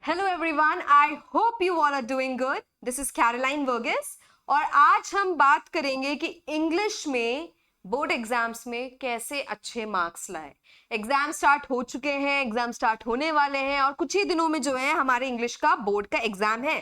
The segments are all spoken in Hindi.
Hello everyone, I hope you all are doing good. This is Caroline Varghese और आज हम बात करेंगे कि इंग्लिश में बोर्ड एग्जाम्स में कैसे अच्छे मार्क्स लाए। एग्जाम स्टार्ट हो चुके हैं, एग्जाम स्टार्ट होने वाले हैं और कुछ ही दिनों में जो है हमारे इंग्लिश का बोर्ड का एग्जाम है।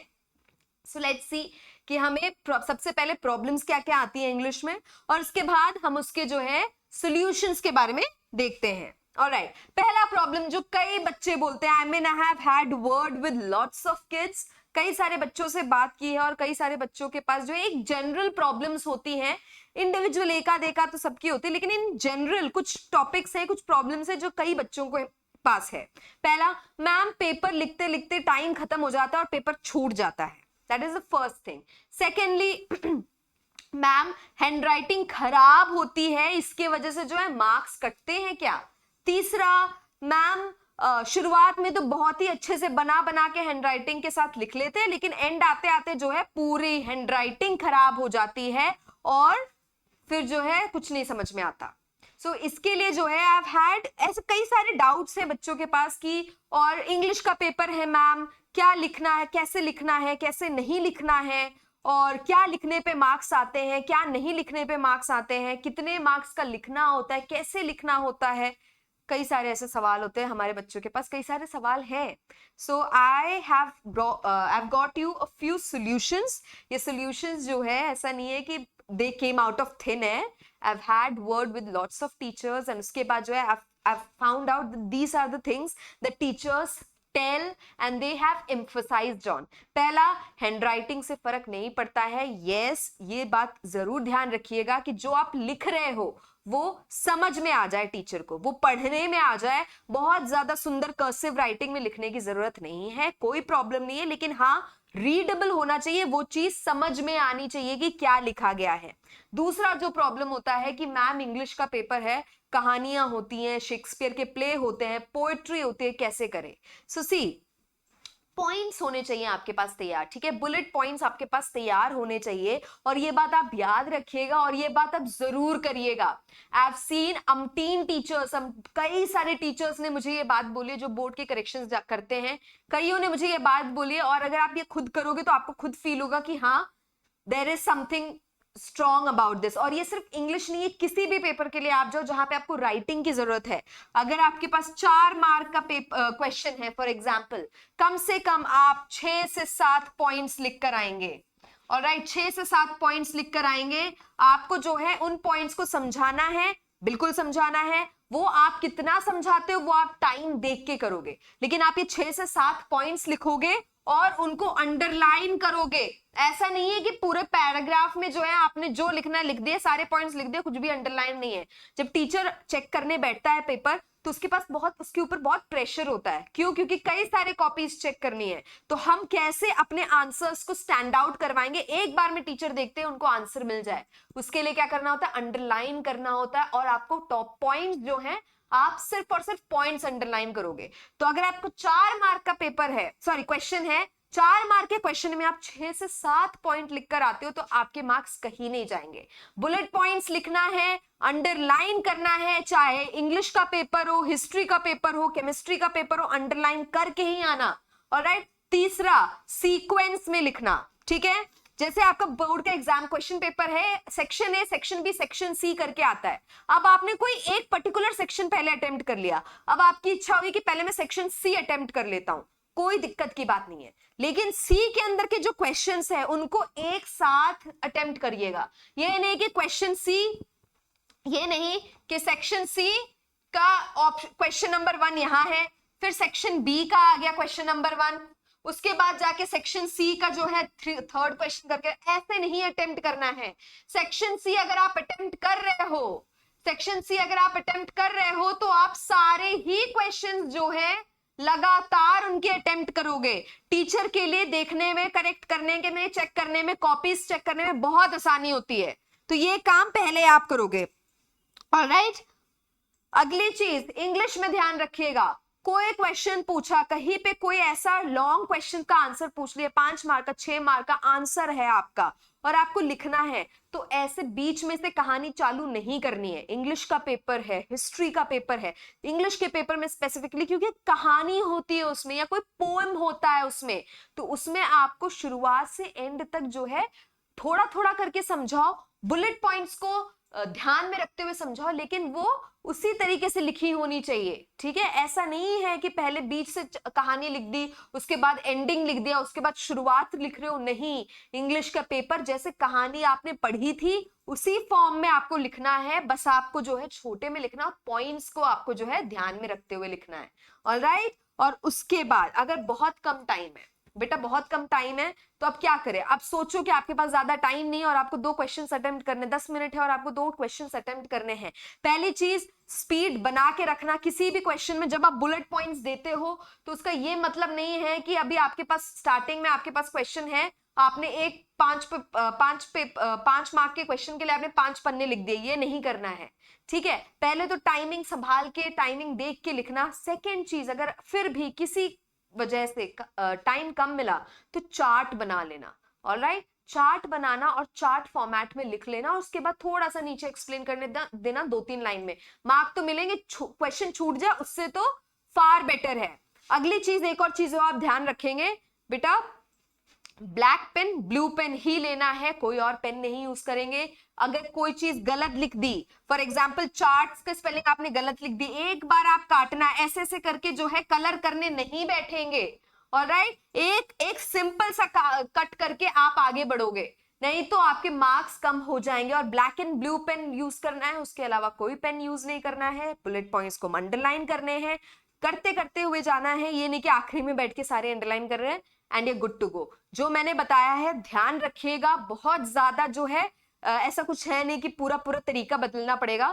सो लेट्स सी कि हमें सबसे पहले प्रॉब्लम्स क्या क्या आती है इंग्लिश में और उसके बाद हम उसके जो है सॉल्यूशंस के बारे में देखते हैं। ऑलराइट, पहला प्रॉब्लम जो कई बच्चे बोलते हैं, I mean I have had word with lots of kids, कई सारे बच्चों से बात की है और कई सारे बच्चों के पास जो है एक जनरल प्रॉब्लम्स होती हैं। इंडिविजुअल एकाध एकाध तो सबकी होती है, लेकिन इन जनरल कुछ टॉपिक्स है, कुछ प्रॉब्लम्स है जो कई बच्चों को पास है। पहला, मैम पेपर लिखते लिखते टाइम खत्म हो जाता है और पेपर छूट जाता है। That is the first thing. Secondly, ma'am handwriting खराब होती है, इसके वजह से जो है मार्क्स कटते हैं क्या। तीसरा, मैम शुरुआत में तो बहुत ही अच्छे से बना बना के हैंडराइटिंग के साथ लिख लेते हैं, लेकिन एंड आते आते जो है पूरी हैंडराइटिंग खराब हो जाती है और फिर जो है कुछ नहीं समझ में आता। सो इसके लिए जो है आई हैव हैड ऐसे कई सारे डाउट्स हैं बच्चों के पास की, और इंग्लिश का पेपर है मैम, क्या लिखना है, कैसे नहीं लिखना है, और क्या लिखने पे मार्क्स आते हैं, क्या नहीं लिखने पे मार्क्स आते हैं, कितने मार्क्स का लिखना होता है, कैसे लिखना होता है। कई सारे ऐसे सवाल होते हैं हमारे बच्चों के पास, कई सारे सवाल हैं। So I have got you a few solutions. ये सॉल्यूशंस जो है ऐसा नहीं है कि they came out of thin air. I've had word with lots of teachers and उसके बाद जो है I've found out that these are the things that teachers tell and they have emphasized on. पहला, हैंडराइटिंग से फर्क नहीं पड़ता है। yes, ये बात जरूर ध्यान रखिएगा कि जो आप लिख रहे हो वो समझ में आ जाए टीचर को, वो पढ़ने में आ जाए। बहुत ज्यादा सुंदर कर्सिव राइटिंग में लिखने की जरूरत नहीं है, कोई प्रॉब्लम नहीं है, लेकिन हाँ रीडेबल होना चाहिए, वो चीज समझ में आनी चाहिए कि क्या लिखा गया है। दूसरा जो प्रॉब्लम होता है कि मैम इंग्लिश का पेपर है, कहानियां होती हैं, शेक्सपियर के प्ले होते हैं, पोएट्री होती है, कैसे करें। सो सी, पॉइंट्स होने चाहिए आपके पास तैयार, ठीक है, बुलेट पॉइंट्स आपके पास तैयार होने चाहिए और ये बात आप याद रखिएगा और ये बात आप जरूर करिएगा। I have seen umpteen teachers, कई सारे टीचर्स ने मुझे ये बात बोली जो बोर्ड के करेक्शंस करते हैं, कईयों ने मुझे ये बात बोली है, और अगर आप ये खुद करोगे तो आपको खुद फील होगा कि हाँ there is something strong about this. और ये सिर्फ इंग्लिश नहीं है, किसी भी पेपर के लिए आप जाओ जहां पे आपको राइटिंग की जरूरत है, अगर आपके पास 4 मार्क का क्वेश्चन है फॉर एग्जाम्पल, कम से कम आप 6 से 7 पॉइंट्स लिख कर आएंगे। ऑलराइट, 6 से 7 पॉइंट्स लिख कर आएंगे। आपको जो है उन पॉइंट्स को समझाना है, बिल्कुल समझाना है। वो आप कितना समझाते हो वो आप टाइम देख के करोगे, लेकिन आप ये 6 से 7 पॉइंट्स लिखोगे और उनको अंडरलाइन करोगे। ऐसा नहीं है कि पूरे पैराग्राफ में जो है आपने जो लिखना है लिख दिया, सारे पॉइंट्स लिख दिए, कुछ भी अंडरलाइन नहीं है। जब टीचर चेक करने बैठता है पेपर तो उसके पास उसके ऊपर बहुत प्रेशर होता है। क्यों? क्योंकि कई सारे कॉपीज चेक करनी है। तो हम कैसे अपने आंसर्स को स्टैंड आउट करवाएंगे, एक बार में टीचर देखते हैं उनको आंसर मिल जाए, उसके लिए क्या करना होता है, अंडरलाइन करना होता है। और आपको टॉप पॉइंट्स जो है आप सिर्फ और सिर्फ पॉइंट्स अंडरलाइन करोगे। तो अगर आपको 4 मार्क का पेपर है, सॉरी क्वेश्चन है, 4 मार्क के क्वेश्चन में आप 6 से 7 पॉइंट लिखकर आते हो तो आपके मार्क्स कहीं नहीं जाएंगे। बुलेट पॉइंट्स लिखना है, अंडरलाइन करना है, चाहे इंग्लिश का पेपर हो, हिस्ट्री का पेपर हो, केमिस्ट्री का पेपर हो, अंडरलाइन करके ही आना। ऑलराइट, तीसरा, सीक्वेंस में लिखना, ठीक है। जैसे आपका बोर्ड का एग्जाम क्वेश्चन पेपर है, section A, section B, section C करके आता है। अब आपने कोई एक पर्टिकुलर सेक्शन पहले अटेम्प्ट कर लिया, अब आपकी इच्छा हुई कि पहले मैं सेक्शन सी अटेम्प्ट कर लेता हूं, कोई दिक्कत की बात नहीं है, लेकिन सी के अंदर के जो क्वेश्चंस है उनको एक साथ अटेम्प्ट करिएगा। ये नहीं कि क्वेश्चन सी, ये नहीं कि सेक्शन सी का क्वेश्चन नंबर 1 यहां है, फिर सेक्शन बी का आ गया क्वेश्चन नंबर 1, उसके बाद जाके सेक्शन सी का जो है थर्ड क्वेश्चन करके, ऐसे नहीं अटेम्प्ट करना है। सेक्शन सी अगर आप अटेम्प्ट कर रहे हो, सेक्शन सी अगर आप अटेम्प्ट कर रहे हो तो आप सारे ही क्वेश्चंस जो है लगातार उनके अटेम्प्ट करोगे। टीचर के लिए देखने में, करेक्ट करने के में, चेक करने में, कॉपीज चेक करने में बहुत आसानी होती है, तो ये काम पहले आप करोगे। ऑलराइट, अगली चीज इंग्लिश में ध्यान रखिएगा, कोई क्वेश्चन पूछा कहीं पे, कोई ऐसा लॉन्ग क्वेश्चन का आंसर पूछ लिया, 5 मार्क का 6 मार्क का आंसर है आपका और आपको लिखना है, तो ऐसे बीच में से कहानी चालू नहीं करनी है। इंग्लिश का पेपर है, हिस्ट्री का पेपर है, इंग्लिश के पेपर में स्पेसिफिकली क्योंकि कहानी होती है उसमें या कोई पोएम होता है उसमें, तो उसमें आपको शुरुआत से एंड तक जो है थोड़ा थोड़ा करके समझाओ, बुलेट पॉइंट्स को ध्यान में रखते हुए समझाओ, लेकिन वो उसी तरीके से लिखी होनी चाहिए, ठीक है। ऐसा नहीं है कि पहले बीच से कहानी लिख दी, उसके बाद एंडिंग लिख दिया, उसके बाद शुरुआत लिख रहे हो, नहीं। इंग्लिश का पेपर जैसे कहानी आपने पढ़ी थी उसी फॉर्म में आपको लिखना है, बस आपको जो है छोटे में लिखना, पॉइंट्स को आपको जो है ध्यान में रखते हुए लिखना है। ऑलराइट। और उसके बाद अगर बहुत कम टाइम है, बेटा बहुत कम टाइम है, तो अब क्या करें। अब सोचो कि आपके पास ज्यादा टाइम नहीं है और आपको 2 क्वेश्चन अटेम्प्ट करने, 10 मिनट है और आपको 2 क्वेश्चन अटेम्प्ट करने हैं। पहली चीज, स्पीड बना के रखना। किसी भी क्वेश्चन में जब आप बुलेट पॉइंट्स देते हो तो उसका ये मतलब नहीं है कि अभी आपके पास स्टार्टिंग में आपके पास क्वेश्चन है, आपने एक 5 मार्क के क्वेश्चन के लिए आपने 5 पन्ने लिख दिए, ये नहीं करना है, ठीक है। पहले तो टाइमिंग संभाल के, टाइमिंग देख के लिखना। सेकेंड चीज, अगर फिर भी किसी वजह से टाइम कम मिला तो चार्ट बना लेना। ऑलराइट, चार्ट बनाना और चार्ट फॉर्मेट में लिख लेना, और उसके बाद थोड़ा सा नीचे एक्सप्लेन करने देना 2-3 लाइन में। मार्क तो मिलेंगे, क्वेश्चन छूट जाए उससे तो फार बेटर है। अगली चीज, एक और चीज आप ध्यान रखेंगे बेटा, ब्लैक पेन ब्लू पेन ही लेना है, कोई और पेन नहीं यूज करेंगे। अगर कोई चीज गलत लिख दी, फॉर एग्जाम्पल चार्ट्स का स्पेलिंग आपने गलत लिख दी, एक बार आप काटना, ऐसे ऐसे करके जो है कलर करने नहीं बैठेंगे। ऑलराइट, एक एक सिंपल सा कट करके आप आगे बढ़ोगे, नहीं तो आपके मार्क्स कम हो जाएंगे। और black and blue pen use करना है, उसके अलावा कोई पेन यूज नहीं करना है। बुलेट पॉइंट्स को अंडरलाइन करने हैं, करते करते हुए जाना है, ये नहीं कि आखिरी में बैठ के सारे अंडरलाइन कर रहे हैं एंड ये गुड टू गो। जो मैंने बताया है ध्यान रखिएगा, बहुत ज्यादा जो है ऐसा कुछ है नहीं कि पूरा पूरा तरीका बदलना पड़ेगा,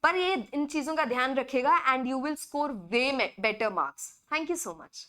पर ये इन चीजों का ध्यान रखिएगा and you will score way better marks. Thank you so much.